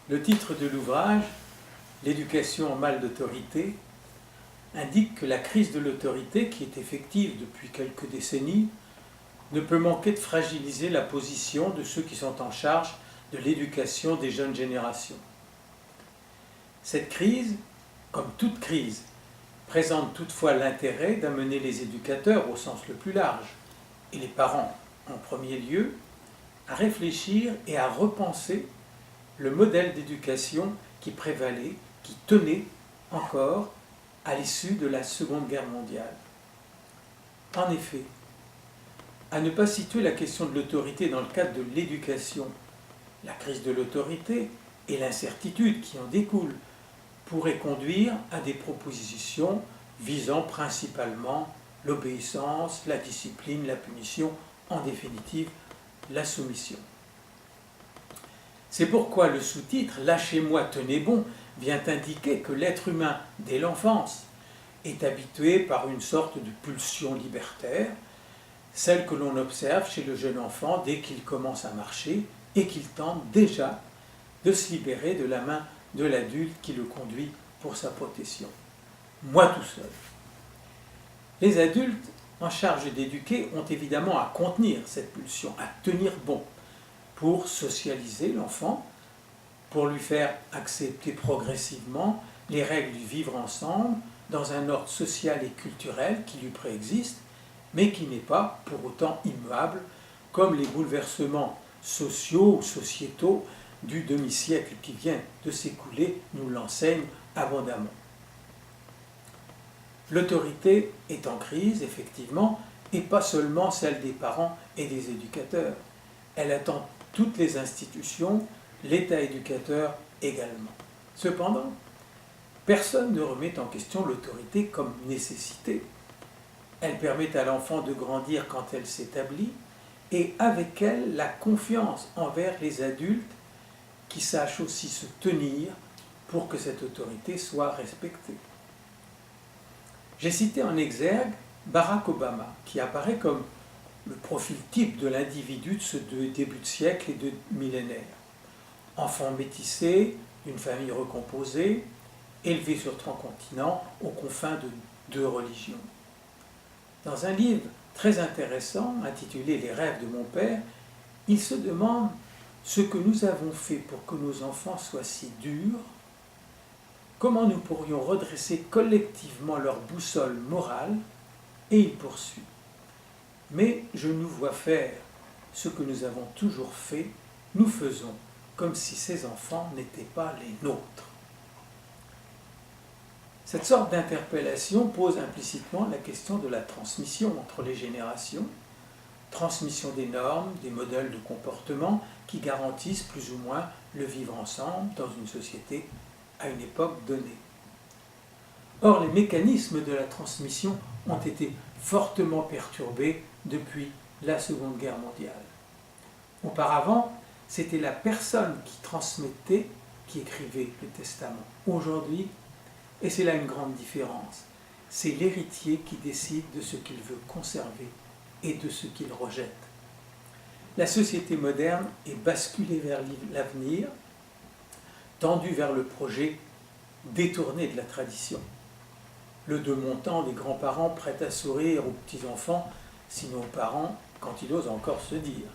Le titre de l'ouvrage, L'éducation en mal d'autorité, indique que la crise de l'autorité, qui est effective depuis quelques décennies, ne peut manquer de fragiliser la position de ceux qui sont en charge de l'éducation des jeunes générations. Cette crise, comme toute crise, présente toutefois l'intérêt d'amener les éducateurs au sens le plus large, et les parents en premier lieu, à réfléchir et à repenser le modèle d'éducation qui prévalait, qui tenait encore à l'issue de la Seconde Guerre mondiale. En effet, à ne pas situer la question de l'autorité dans le cadre de l'éducation, la crise de l'autorité et l'incertitude qui en découle pourraient conduire à des propositions visant principalement l'obéissance, la discipline, la punition, en définitive la soumission. C'est pourquoi le sous-titre « Lâchez-moi, tenez bon » vient indiquer que l'être humain, dès l'enfance, est habitué par une sorte de pulsion libertaire, celle que l'on observe chez le jeune enfant dès qu'il commence à marcher et qu'il tente déjà de se libérer de la main de l'adulte qui le conduit pour sa protection. Moi tout seul. Les adultes en charge d'éduquer ont évidemment à contenir cette pulsion, à tenir bon, pour socialiser l'enfant, pour lui faire accepter progressivement les règles du vivre ensemble dans un ordre social et culturel qui lui préexiste, mais qui n'est pas pour autant immuable, comme les bouleversements sociaux ou sociétaux du demi-siècle qui vient de s'écouler nous l'enseignent abondamment. L'autorité est en crise, effectivement, et pas seulement celle des parents et des éducateurs. Elle attend toutes les institutions, l'État éducateur également. Cependant, personne ne remet en question l'autorité comme nécessité. Elle permet à l'enfant de grandir quand elle s'établit, et avec elle la confiance envers les adultes qui sachent aussi se tenir pour que cette autorité soit respectée. J'ai cité en exergue Barack Obama, qui apparaît comme le profil type de l'individu de ce début de siècle et de millénaire. Enfant métissé, d'une famille recomposée, élevé sur 3 continents, aux confins de 2 religions. Dans un livre très intéressant, intitulé « Les rêves de mon père », il se demande ce que nous avons fait pour que nos enfants soient si durs, comment nous pourrions redresser collectivement leur boussole morale, et il poursuit. Mais je nous vois faire ce que nous avons toujours fait, nous faisons comme si ces enfants n'étaient pas les nôtres. Cette sorte d'interpellation pose implicitement la question de la transmission entre les générations, transmission des normes, des modèles de comportement qui garantissent plus ou moins le vivre ensemble dans une société à une époque donnée. Or, les mécanismes de la transmission ont été fortement perturbés depuis la Seconde Guerre mondiale. Auparavant, c'était la personne qui transmettait, qui écrivait le testament. Aujourd'hui, et c'est là une grande différence, c'est l'héritier qui décide de ce qu'il veut conserver et de ce qu'il rejette. La société moderne est basculée vers l'avenir, tendue vers le projet détourné de la tradition. Le de mon temps des grands-parents prêts à sourire aux petits-enfants, sinon aux parents, quand ils osent encore se dire.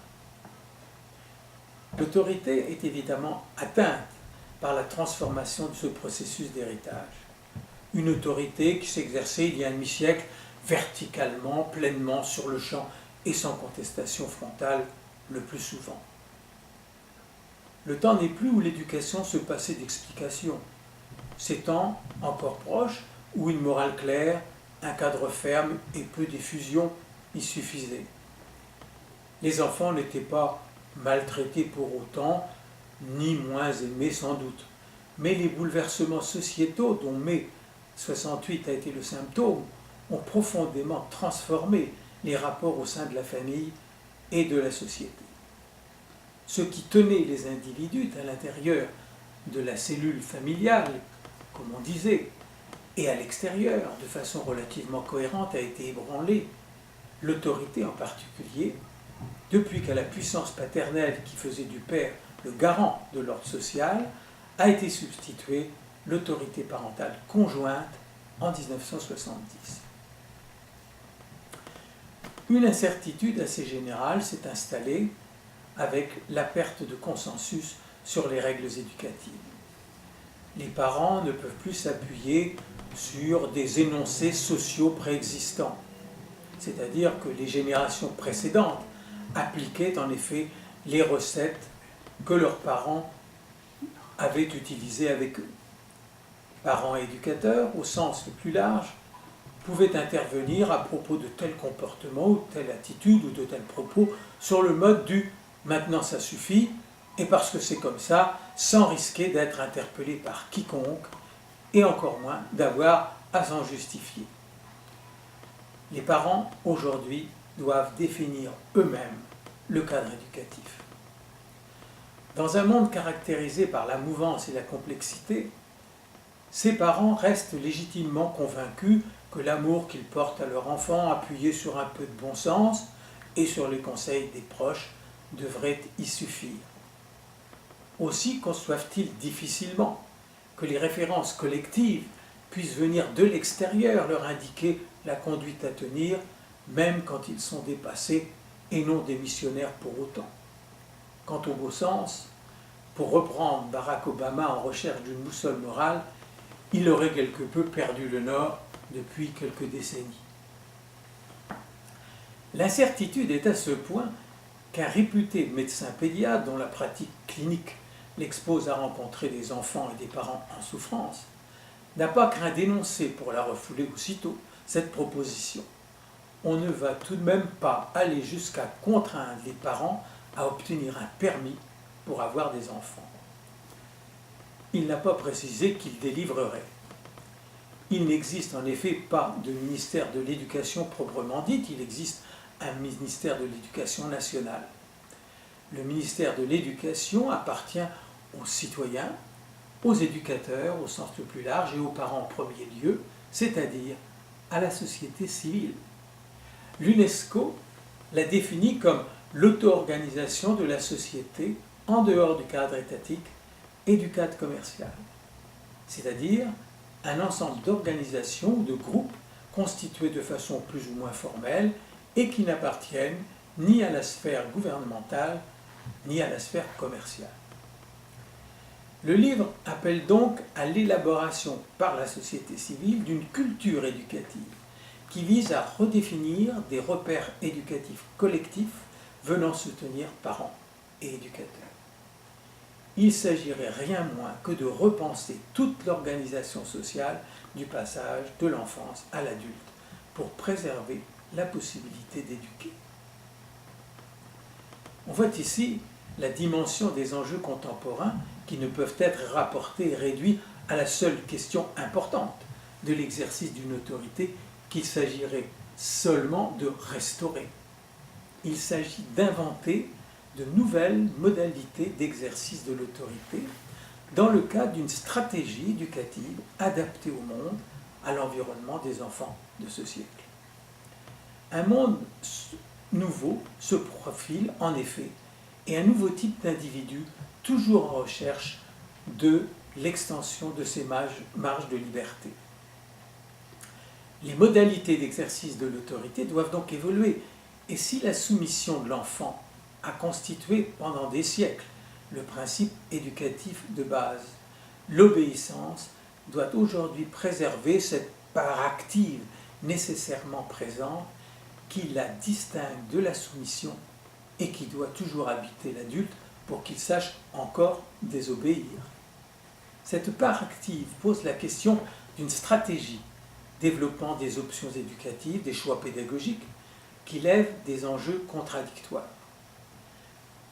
L'autorité est évidemment atteinte par la transformation de ce processus d'héritage. Une autorité qui s'exerçait il y a un demi-siècle verticalement, pleinement, sur le champ et sans contestation frontale le plus souvent. Le temps n'est plus où l'éducation se passait d'explications. C'est temps encore proche où une morale claire, un cadre ferme et peu d'effusion y suffisaient. Les enfants n'étaient pas maltraités pour autant, ni moins aimés sans doute. Mais les bouleversements sociétaux dont mai 68 a été le symptôme ont profondément transformé les rapports au sein de la famille et de la société. Ce qui tenait les individus à l'intérieur de la cellule familiale, comme on disait, et à l'extérieur, de façon relativement cohérente, a été ébranlée. L'autorité en particulier, depuis qu'à la puissance paternelle qui faisait du père le garant de l'ordre social, a été substituée l'autorité parentale conjointe en 1970. Une incertitude assez générale s'est installée avec la perte de consensus sur les règles éducatives. Les parents ne peuvent plus s'appuyer sur des énoncés sociaux préexistants, c'est-à-dire que les générations précédentes appliquaient en effet les recettes que leurs parents avaient utilisées avec eux. Parents et éducateurs, au sens le plus large, pouvaient intervenir à propos de tel comportement ou de telle attitude ou de tel propos sur le mode du « maintenant ça suffit » et parce que c'est comme ça, sans risquer d'être interpellé par quiconque et encore moins d'avoir à s'en justifier. Les parents, aujourd'hui, doivent définir eux-mêmes le cadre éducatif. Dans un monde caractérisé par la mouvance et la complexité, ces parents restent légitimement convaincus que l'amour qu'ils portent à leur enfant, appuyé sur un peu de bon sens et sur les conseils des proches, devrait y suffire. Aussi conçoivent-ils difficilement que les références collectives puissent venir de l'extérieur leur indiquer la conduite à tenir, même quand ils sont dépassés et non démissionnaires pour autant. Quant au beau sens, pour reprendre Barack Obama en recherche d'une boussole morale, il aurait quelque peu perdu le nord depuis quelques décennies. L'incertitude est à ce point qu'un réputé médecin pédiatre, dont la pratique clinique l'expose à rencontrer des enfants et des parents en souffrance, n'a pas craint d'énoncer, pour la refouler aussitôt, cette proposition. On ne va tout de même pas aller jusqu'à contraindre les parents à obtenir un permis pour avoir des enfants. Il n'a pas précisé qu'il délivrerait. Il n'existe en effet pas de ministère de l'Éducation proprement dit, il existe un ministère de l'Éducation nationale. Le ministère de l'Éducation appartient aux citoyens, aux éducateurs au sens le plus large et aux parents en premier lieu, c'est-à-dire à la société civile. L'UNESCO l'a définie comme l'auto-organisation de la société en dehors du cadre étatique et du cadre commercial, c'est-à-dire un ensemble d'organisations ou de groupes constitués de façon plus ou moins formelle et qui n'appartiennent ni à la sphère gouvernementale ni à la sphère commerciale. Le livre appelle donc à l'élaboration par la société civile d'une culture éducative qui vise à redéfinir des repères éducatifs collectifs venant soutenir parents et éducateurs. Il s'agirait rien moins que de repenser toute l'organisation sociale du passage de l'enfance à l'adulte pour préserver la possibilité d'éduquer. On voit ici la dimension des enjeux contemporains qui ne peuvent être rapportés et réduits à la seule question importante de l'exercice d'une autorité qu'il s'agirait seulement de restaurer. Il s'agit d'inventer de nouvelles modalités d'exercice de l'autorité dans le cadre d'une stratégie éducative adaptée au monde, à l'environnement des enfants de ce siècle. Un monde nouveau se profile en effet, et un nouveau type d'individu toujours en recherche de l'extension de ses marges de liberté. Les modalités d'exercice de l'autorité doivent donc évoluer, et si la soumission de l'enfant a constitué pendant des siècles le principe éducatif de base, l'obéissance doit aujourd'hui préserver cette part active nécessairement présente qui la distingue de la soumission et qui doit toujours habiter l'adulte pour qu'il sache encore désobéir. Cette part active pose la question d'une stratégie développant des options éducatives, des choix pédagogiques qui lèvent des enjeux contradictoires.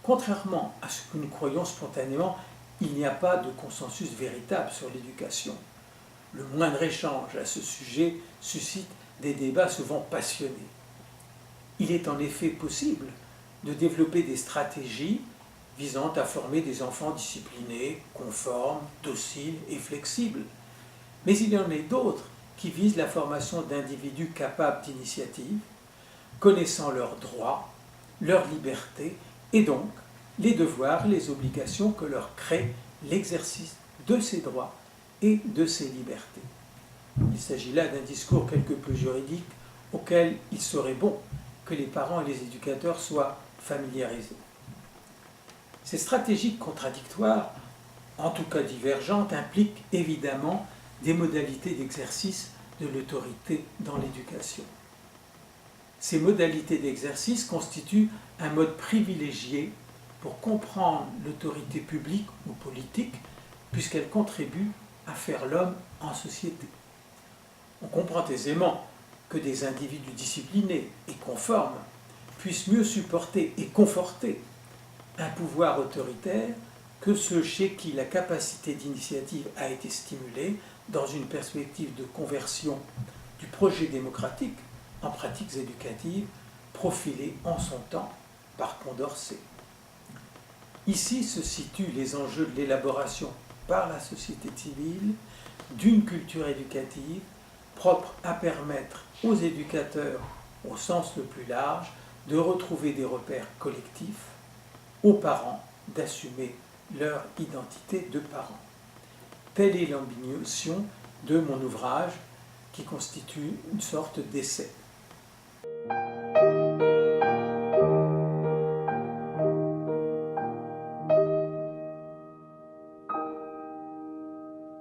Contrairement à ce que nous croyons spontanément, il n'y a pas de consensus véritable sur l'éducation. Le moindre échange à ce sujet suscite des débats souvent passionnés. Il est en effet possible de développer des stratégies visant à former des enfants disciplinés, conformes, dociles et flexibles. Mais il y en a d'autres qui visent la formation d'individus capables d'initiative, connaissant leurs droits, leurs libertés et donc les devoirs et les obligations que leur crée l'exercice de ces droits et de ces libertés. Il s'agit là d'un discours quelque peu juridique auquel il serait bon que les parents et les éducateurs soient familiarisés. Ces stratégies contradictoires, en tout cas divergentes, impliquent évidemment des modalités d'exercice de l'autorité dans l'éducation. Ces modalités d'exercice constituent un mode privilégié pour comprendre l'autorité publique ou politique, puisqu'elle contribue à faire l'homme en société. On comprend aisément que des individus disciplinés et conformes puissent mieux supporter et conforter un pouvoir autoritaire que ceux chez qui la capacité d'initiative a été stimulée dans une perspective de conversion du projet démocratique en pratiques éducatives profilées en son temps par Condorcet. Ici se situent les enjeux de l'élaboration par la société civile d'une culture éducative propre à permettre aux éducateurs, au sens le plus large, de retrouver des repères collectifs, aux parents d'assumer leur identité de parents. Telle est l'ambition de mon ouvrage qui constitue une sorte d'essai.